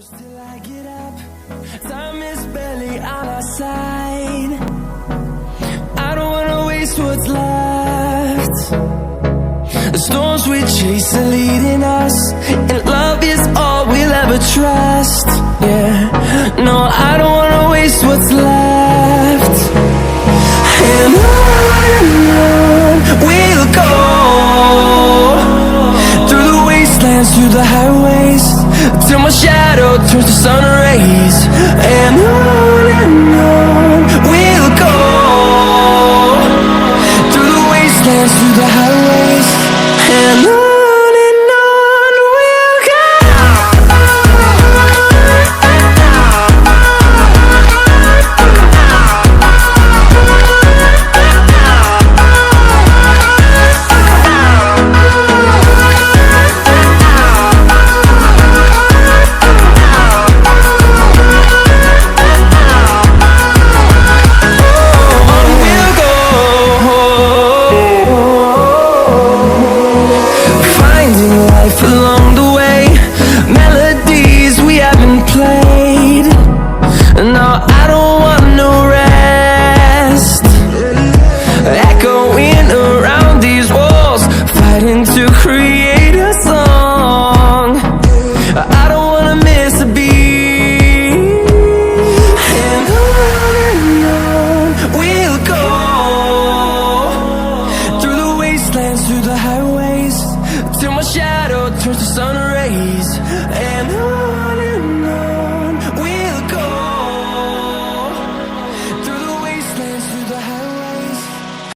close till I get up. Time is barely on our side. I don't wanna waste what's left. The storms we chase are leading us, and love is all we'll ever trust. Yeah, no, I don't wanna waste what's left. And on we'll go, through the wastelands, through the highways, till my shadow turns to sun rays. And on we'll go, through the wastelands, through the highways, and on we'll go. Along the way, melodies we haven't played. No, I don't want no rest. Echoing around these walls, fighting to create a song. I don't wanna miss a beat. And on we'll go, through the wastelands, through the highways, till my shadow turns to sun rays. And on